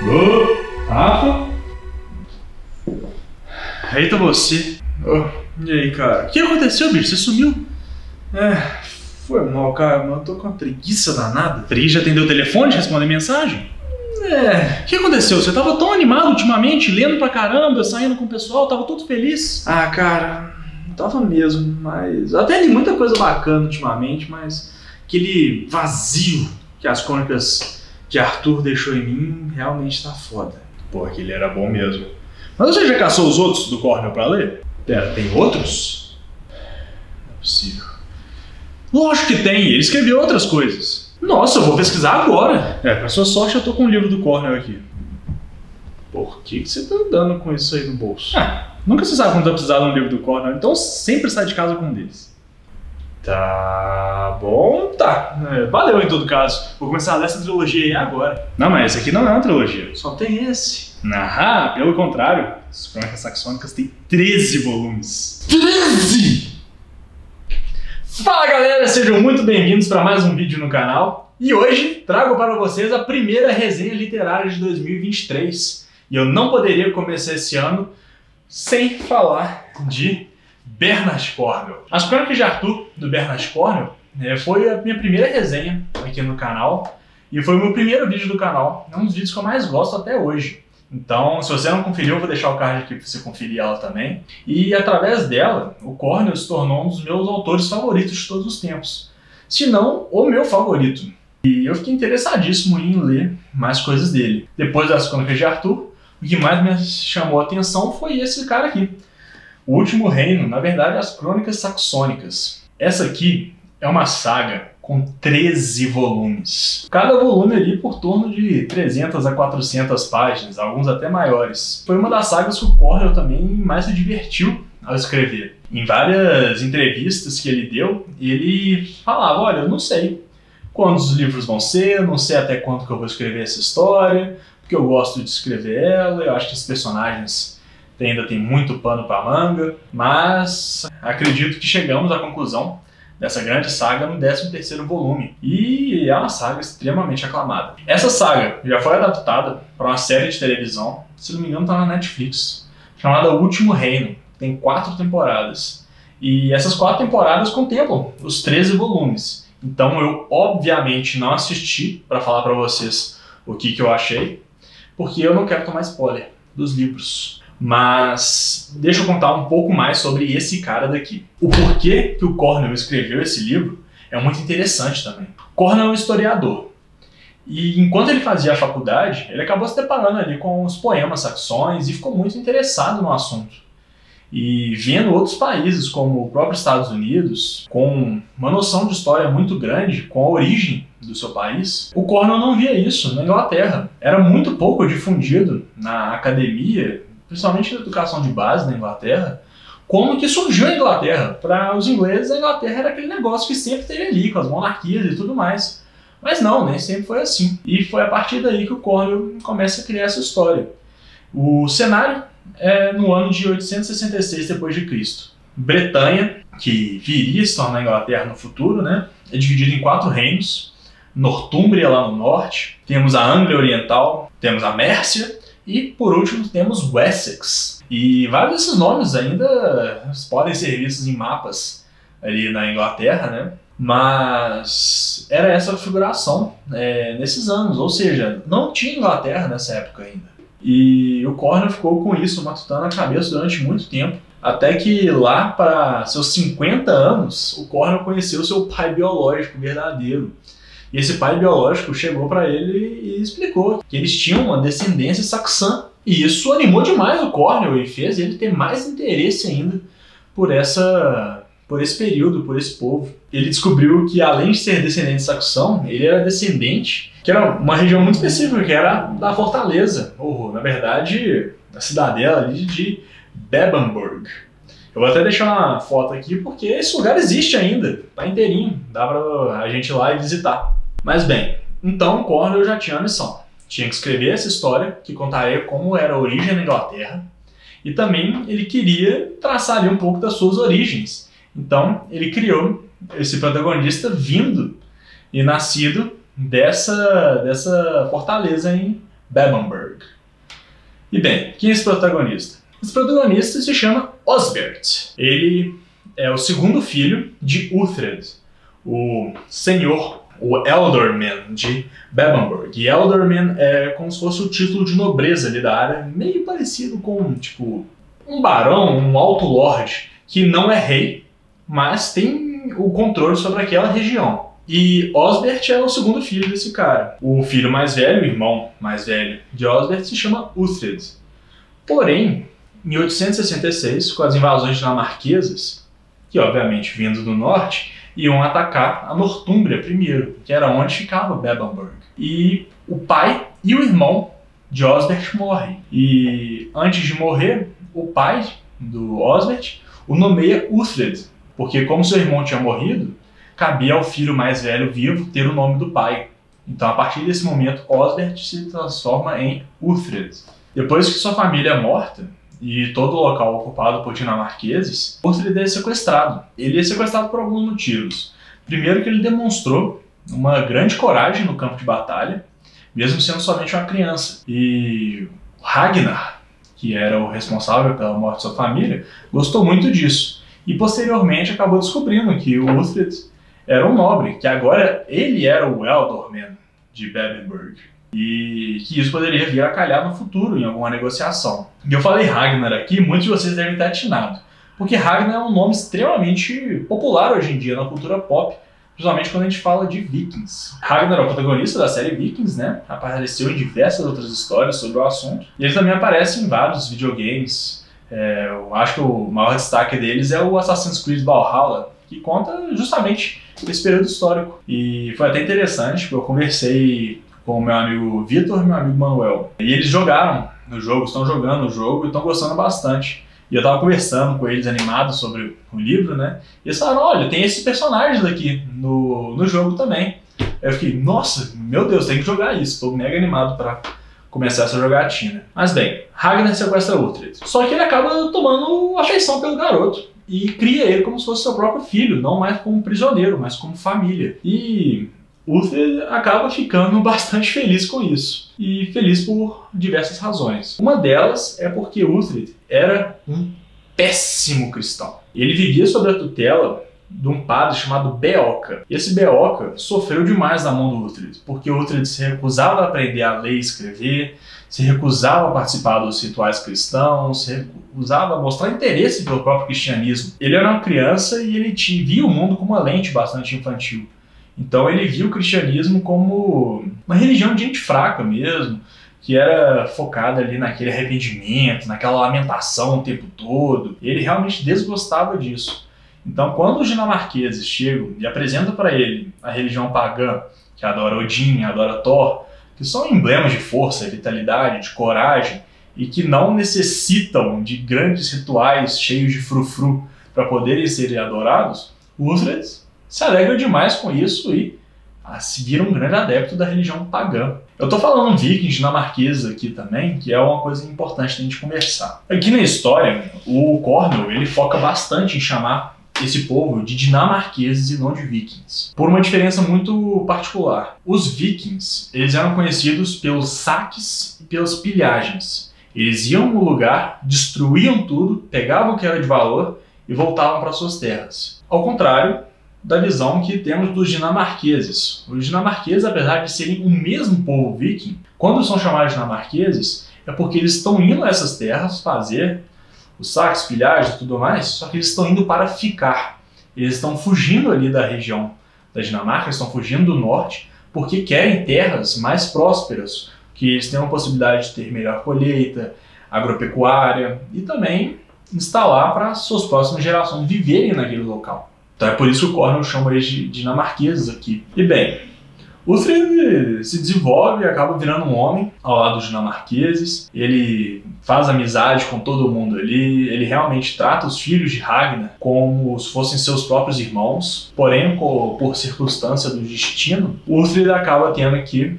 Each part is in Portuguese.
Ô, Rafa? Eita você. E aí, cara? O que aconteceu, bicho? Você sumiu? Foi mal, cara, mas eu tô com uma preguiça danada. Preguiça de atender o telefone, de responder mensagem? O que aconteceu? Você tava tão animado ultimamente, lendo pra caramba, saindo com o pessoal, tava todo feliz. Cara, tava mesmo, mas... Eu até li muita coisa bacana ultimamente, mas aquele vazio que as crônicas de Arthur deixou em mim realmente tá foda. Pô, aquele era bom mesmo. Mas você já caçou os outros do Cornel pra ler? Pera, tem outros? Não é possível. Lógico que tem, ele escreveu outras coisas. Nossa, eu vou pesquisar agora. Pra sua sorte eu tô com um livro do Cornel aqui. Por que você tá andando com isso aí no bolso? Nunca se sabe quando vai precisar de um livro do Cornel, então sempre sai de casa com um deles. Tá bom, tá. Valeu em todo caso. Vou começar a ler essa trilogia aí agora. Não, mas esse aqui não é uma trilogia. Só tem esse. Pelo contrário. As Crônicas Saxônicas tem 13 volumes. 13! Fala galera, sejam muito bem-vindos para mais um vídeo no canal. E hoje trago para vocês a primeira resenha literária de 2023. E eu não poderia começar esse ano sem falar de Bernard Cornwell. As Crônicas de Arthur, do Bernard Cornwell, foi a minha primeira resenha aqui no canal. E foi o meu primeiro vídeo do canal. É um dos vídeos que eu mais gosto até hoje. Então, se você não conferiu, eu vou deixar o card aqui para você conferir ela também. E através dela, o Cornwell se tornou um dos meus autores favoritos de todos os tempos. Se não, o meu favorito. E eu fiquei interessadíssimo em ler mais coisas dele. Depois das Crônicas de Arthur, o que mais me chamou a atenção foi esse cara aqui. O Último Reino, na verdade, as Crônicas Saxônicas. Essa aqui é uma saga com 13 volumes. Cada volume ali por torno de 300 a 400 páginas, alguns até maiores. Foi uma das sagas que o Cornwell também mais se divertiu ao escrever. Em várias entrevistas que ele deu, ele falava, olha, eu não sei quantos livros vão ser, eu não sei até quanto que eu vou escrever essa história, porque eu gosto de escrever ela, eu acho que os personagens ainda tem muito pano para manga, mas acredito que chegamos à conclusão dessa grande saga no 13º volume. E é uma saga extremamente aclamada. Essa saga já foi adaptada para uma série de televisão, se não me engano está na Netflix, chamada O Último Reino. Tem 4 temporadas. E essas 4 temporadas contemplam os 13 volumes. Então eu obviamente não assisti para falar para vocês o que eu achei, porque eu não quero tomar spoiler dos livros. Mas deixa eu contar um pouco mais sobre esse cara daqui. O porquê que o Cornwell escreveu esse livro é muito interessante também. Cornwell é um historiador. E enquanto ele fazia a faculdade, ele acabou se deparando ali com os poemas saxões e ficou muito interessado no assunto. E vendo outros países, como o próprio Estados Unidos, com uma noção de história muito grande, com a origem do seu país, o Cornwell não via isso na Inglaterra. Era muito pouco difundido na academia, principalmente na educação de base na Inglaterra, como que surgiu a Inglaterra. Para os ingleses, a Inglaterra era aquele negócio que sempre teve ali, com as monarquias e tudo mais. Mas não, nem sempre foi assim. E foi a partir daí que o Cornwell começa a criar essa história. O cenário é no ano de 866 d.C. Bretanha, que viria a se tornar a Inglaterra no futuro, né, é dividida em 4 reinos. Nortúmbria lá no norte, temos a Anglia Oriental, temos a Mércia, e, por último, temos Wessex. E vários desses nomes ainda podem ser vistos em mapas ali na Inglaterra, né? Mas era essa configuração nesses anos, ou seja, não tinha Inglaterra nessa época ainda. E o Cornwell ficou com isso matutando a cabeça durante muito tempo, até que lá para seus 50 anos, o Cornwell conheceu seu pai biológico verdadeiro. E esse pai biológico chegou para ele e explicou que eles tinham uma descendência saxã. E isso animou demais o Cornwell e fez ele ter mais interesse ainda por esse período, por esse povo. Ele descobriu que, além de ser descendente saxão, ele era descendente, que era uma região muito específica, que era da Fortaleza, ou, na verdade, da cidadela ali de Bebbanburg. Eu vou até deixar uma foto aqui, porque esse lugar existe ainda, tá inteirinho, dá pra a gente ir lá e visitar. Mas bem, então Cornwell já tinha a missão. Tinha que escrever essa história, que contaria como era a origem da Inglaterra, e também ele queria traçar ali um pouco das suas origens. Então ele criou esse protagonista vindo e nascido dessa fortaleza em Bebbanburg. E bem, quem é esse protagonista? Esse protagonista se chama Osbert. Ele é o segundo filho de Uhtred, o senhor, o Ealdorman de Bebbanburg. E Ealdorman é como se fosse o título de nobreza ali da área, meio parecido com, tipo, um barão, um alto lorde, que não é rei, mas tem o controle sobre aquela região. E Osbert é o segundo filho desse cara. O filho mais velho, o irmão mais velho de Osbert, se chama Uhtred. Porém, em 866, com as invasões dinamarquesas, que obviamente vindo do norte, iam atacar a Nortúmbria primeiro, que era onde ficava Bebbanburg. E o pai e o irmão de Osbert morrem. E antes de morrer, o pai do Osbert o nomeia Uhtred, porque como seu irmão tinha morrido, cabia ao filho mais velho vivo ter o nome do pai. Então, a partir desse momento, Osbert se transforma em Uhtred. Depois que sua família é morta e todo o local ocupado por dinamarqueses, Uhtred é sequestrado. Ele é sequestrado por alguns motivos. Primeiro que ele demonstrou uma grande coragem no campo de batalha, mesmo sendo somente uma criança. E Ragnar, que era o responsável pela morte de sua família, gostou muito disso. E posteriormente acabou descobrindo que o Uhtred era um nobre, que agora ele era o Ealdorman de Bebbanburg. E que isso poderia vir a calhar no futuro, em alguma negociação. E eu falei Ragnar aqui, muitos de vocês devem ter atinado. Porque Ragnar é um nome extremamente popular hoje em dia na cultura pop, principalmente quando a gente fala de Vikings. Ragnar é o protagonista da série Vikings, né? Apareceu em diversas outras histórias sobre o assunto. E ele também aparece em vários videogames. Eu acho que o maior destaque deles é o Assassin's Creed Valhalla, que conta justamente esse período histórico. E foi até interessante, porque eu conversei com o meu amigo Vitor e meu amigo Manuel. E eles jogaram no jogo, estão jogando o jogo e estão gostando bastante. E eu tava conversando com eles, animados sobre o livro, né? E eles falaram, olha, tem esses personagens aqui no jogo também. Eu fiquei, nossa, meu Deus, tem que jogar isso. Estou mega animado para começar essa jogatina. Mas bem, Ragnar sequestra Uhtred. Só que ele acaba tomando afeição pelo garoto e cria ele como se fosse seu próprio filho, não mais como prisioneiro, mas como família. E Uhtred acaba ficando bastante feliz com isso. E feliz por diversas razões. Uma delas é porque Uhtred era um péssimo cristão. Ele vivia sob a tutela de um padre chamado Beoca. E esse Beoca sofreu demais na mão do Uhtred, porque Uhtred se recusava a aprender a ler e escrever, se recusava a participar dos rituais cristãos, se recusava a mostrar interesse pelo próprio cristianismo. Ele era uma criança e ele via o mundo com uma lente bastante infantil. Então ele via o cristianismo como uma religião de gente fraca mesmo, que era focada ali naquele arrependimento, naquela lamentação o tempo todo. Ele realmente desgostava disso. Então, quando os dinamarqueses chegam e apresentam para ele a religião pagã, que adora Odin, adora Thor, que são emblemas de força, vitalidade, de coragem, e que não necessitam de grandes rituais cheios de frufru para poderem serem adorados, Uhtred se alegra demais com isso e se vira um grande adepto da religião pagã. Eu tô falando vikings dinamarqueses aqui também, que é uma coisa importante da gente conversar. Aqui na história, o Cornwell ele foca bastante em chamar esse povo de dinamarqueses e não de vikings, por uma diferença muito particular. Os vikings, eles eram conhecidos pelos saques e pelas pilhagens. Eles iam no lugar, destruíam tudo, pegavam o que era de valor e voltavam para suas terras. Ao contrário da visão que temos dos dinamarqueses. Os dinamarqueses, apesar de serem o mesmo povo viking, quando são chamados dinamarqueses, é porque eles estão indo a essas terras fazer os saques, pilhagens e tudo mais, só que eles estão indo para ficar. Eles estão fugindo ali da região da Dinamarca, estão fugindo do norte, porque querem terras mais prósperas, que eles tenham a possibilidade de ter melhor colheita, agropecuária e também instalar para suas próximas gerações viverem naquele local. Então é por isso que o Cornwell chama eles de dinamarqueses aqui. E bem, Uhtred se desenvolve e acaba virando um homem ao lado dos dinamarqueses. Ele faz amizade com todo mundo ali. Ele realmente trata os filhos de Ragnar como se fossem seus próprios irmãos. Porém, por circunstância do destino, Uhtred acaba tendo que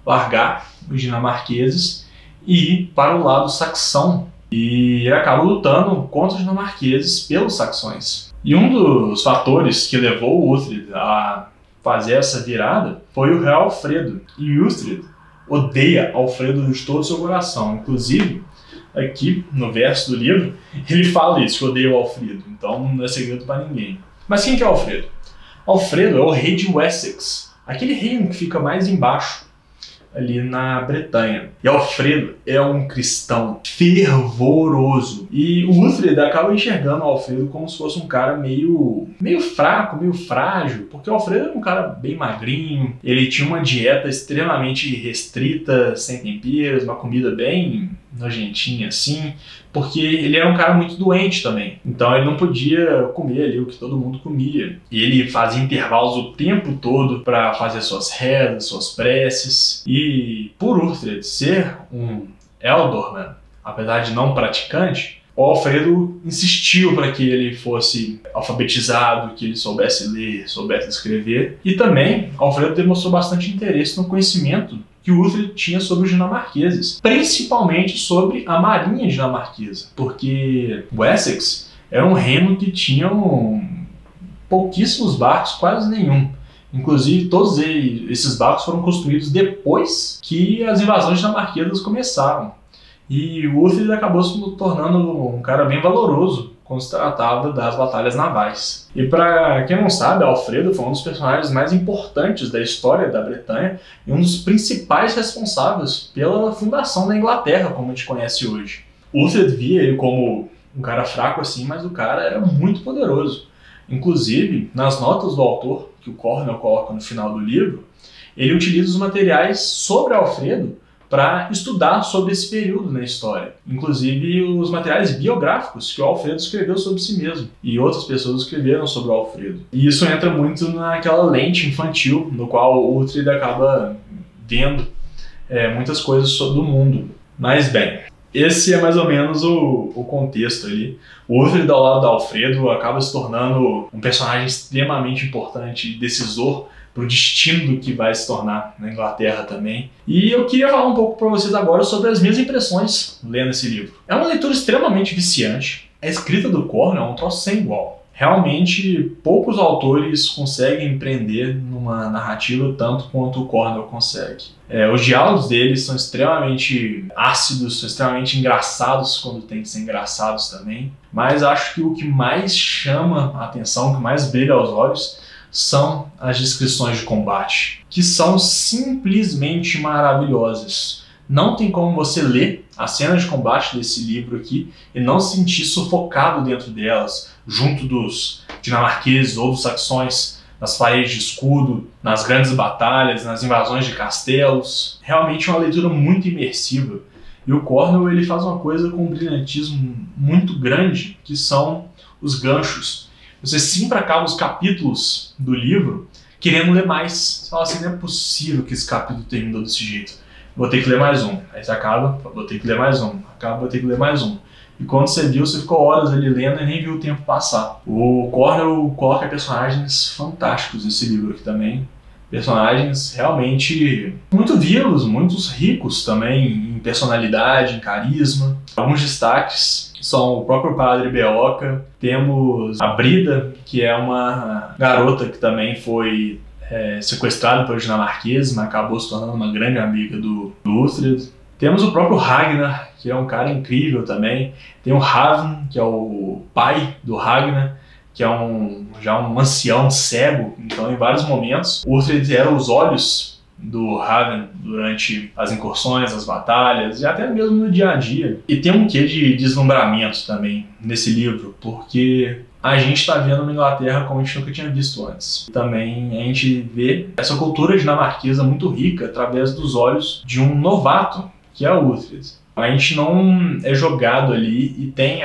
largar os dinamarqueses e ir para o lado saxão. E ele acaba lutando contra os dinamarqueses pelos saxões. E um dos fatores que levou Uhtred a fazer essa virada foi o rei Alfredo. E Uhtred odeia Alfredo de todo o seu coração. Inclusive, aqui no verso do livro, ele fala isso, que odeia o Alfredo. Então não é segredo para ninguém. Mas quem que é Alfredo? Alfredo é o rei de Wessex, aquele reino que fica mais embaixo, ali na Bretanha. E Alfredo é um cristão fervoroso. E o Uhtred acaba enxergando o Alfredo como se fosse um cara meio fraco, meio frágil, porque o Alfredo era um cara bem magrinho, ele tinha uma dieta extremamente restrita, sem temperos, uma comida bem nojentinha assim, porque ele era um cara muito doente também. Então ele não podia comer ali o que todo mundo comia. E ele fazia intervalos o tempo todo para fazer suas rezas, suas preces. E por Uhtred ser um Ealdorman, apesar de não praticante, o Alfredo insistiu para que ele fosse alfabetizado, que ele soubesse ler, soubesse escrever. E também Alfredo demonstrou bastante interesse no conhecimento que o Uhtred tinha sobre os dinamarqueses, principalmente sobre a marinha dinamarquesa, porque Wessex era um reino que tinha pouquíssimos barcos, quase nenhum. Inclusive, todos esses barcos foram construídos depois que as invasões dinamarquesas começaram. E o Uhtred acabou se tornando um cara bem valoroso quando se tratava das batalhas navais. E para quem não sabe, Alfredo foi um dos personagens mais importantes da história da Bretanha e um dos principais responsáveis pela fundação da Inglaterra, como a gente conhece hoje. Uhtred via ele como um cara fraco assim, mas o cara era muito poderoso. Inclusive, nas notas do autor, que o Cornwell coloca no final do livro, ele utiliza os materiais sobre Alfredo para estudar sobre esse período na história. Inclusive os materiais biográficos que o Alfredo escreveu sobre si mesmo. E outras pessoas escreveram sobre o Alfredo. E isso entra muito naquela lente infantil, no qual o Uhtred acaba vendo muitas coisas sobre o mundo. Mas bem, esse é mais ou menos o contexto ali. O Uhtred ao lado do Alfredo acaba se tornando um personagem extremamente importante e decisor para o destino do que vai se tornar na Inglaterra também. E eu queria falar um pouco para vocês agora sobre as minhas impressões lendo esse livro. É uma leitura extremamente viciante. A escrita do Cornwell é um troço sem igual. Realmente, poucos autores conseguem prender numa narrativa tanto quanto o Cornwell consegue. Os diálogos deles são extremamente ácidos, são extremamente engraçados quando tem que ser engraçados também. Mas acho que o que mais chama a atenção, o que mais brilha aos olhos, são as descrições de combate, que são simplesmente maravilhosas. Não tem como você ler as cenas de combate desse livro aqui e não se sentir sufocado dentro delas, junto dos dinamarqueses ou dos saxões, nas paredes de escudo, nas grandes batalhas, nas invasões de castelos. Realmente é uma leitura muito imersiva. E o Cornwell ele faz uma coisa com um brilhantismo muito grande, que são os ganchos. Você sempre acaba os capítulos do livro querendo ler mais. Você fala assim, não é possível que esse capítulo terminou desse jeito. Vou ter que ler mais um. Aí você acaba, vou ter que ler mais um. Acaba, vou ter que ler mais um. E quando você viu, você ficou horas ali lendo e nem viu o tempo passar. O Cornwell coloca personagens fantásticos nesse livro aqui também. Personagens realmente muito vivos, muito ricos também em personalidade, em carisma. Alguns destaques são o próprio Padre Beoca, temos a Brida, que é uma garota que também foi sequestrada pelos dinamarqueses, mas acabou se tornando uma grande amiga do Uhtred. Temos o próprio Ragnar, que é um cara incrível também. Tem o Ravn, que é o pai do Ragnar, que é já um ancião cego. Então, em vários momentos, o Uhtred era os olhos do Ravn durante as incursões, as batalhas e até mesmo no dia a dia. E tem um quê de deslumbramento também nesse livro, porque a gente está vendo uma Inglaterra como a gente nunca tinha visto antes. Também a gente vê essa cultura dinamarquesa muito rica através dos olhos de um novato, que é o Uhtred. A gente não é jogado ali e tem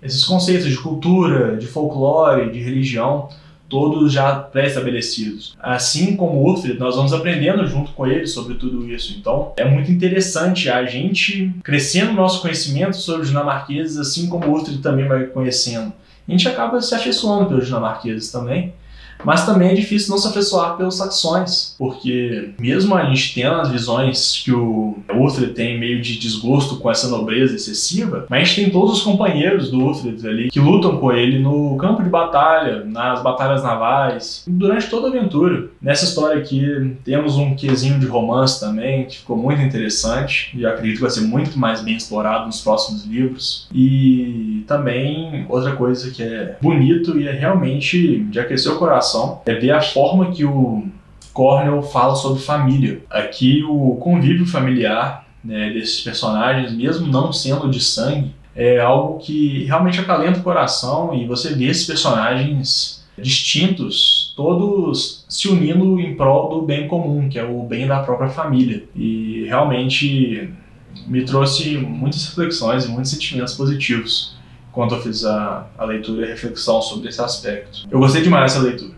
esses conceitos de cultura, de folclore, de religião, todos já pré-estabelecidos. Assim como o Uhtred, nós vamos aprendendo junto com ele sobre tudo isso. Então, é muito interessante a gente crescendo o nosso conhecimento sobre os dinamarqueses, assim como o Uhtred também vai conhecendo. A gente acaba se afeiçoando pelos dinamarqueses também, Mas também é difícil não se afeiçoar pelos saxões, porque mesmo a gente tendo as visões que o Uhtred tem meio de desgosto com essa nobreza excessiva, mas a gente tem todos os companheiros do Uhtred ali que lutam com ele no campo de batalha, nas batalhas navais, durante toda a aventura. Nessa história aqui temos um quezinho de romance também, que ficou muito interessante e acredito que vai ser muito mais bem explorado nos próximos livros. E também outra coisa que é bonito e é realmente de aquecer o coração é ver a forma que o Cornell fala sobre família. Aqui o convívio familiar, né, desses personagens, mesmo não sendo de sangue, é algo que realmente acalenta o coração, e você vê esses personagens distintos, todos se unindo em prol do bem comum, que é o bem da própria família. E realmente me trouxe muitas reflexões e muitos sentimentos positivos quando eu fiz a leitura e a reflexão sobre esse aspecto. Eu gostei demais dessa leitura.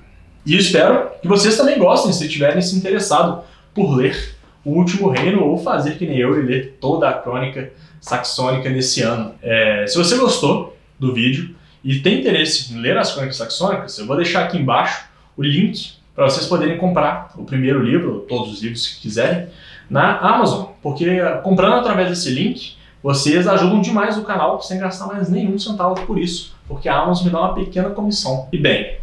E espero que vocês também gostem, se tiverem se interessado por ler O Último Reino ou fazer que nem eu e ler toda a crônica saxônica nesse ano. Se você gostou do vídeo e tem interesse em ler as crônicas saxônicas, eu vou deixar aqui embaixo o link para vocês poderem comprar o primeiro livro, ou todos os livros que quiserem, na Amazon, porque comprando através desse link, vocês ajudam demais o canal sem gastar mais nenhum centavo por isso, porque a Amazon me dá uma pequena comissão. E bem,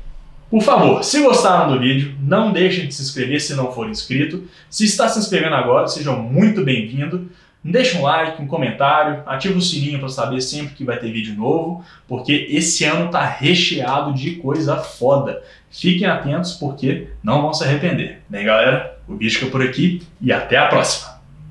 por favor, se gostaram do vídeo, não deixem de se inscrever se não for inscrito. Se está se inscrevendo agora, sejam muito bem-vindos. Deixa um like, um comentário, ativa o sininho para saber sempre que vai ter vídeo novo, porque esse ano tá recheado de coisa foda. Fiquem atentos porque não vão se arrepender. Bem, galera, o vídeo fica por aqui e até a próxima!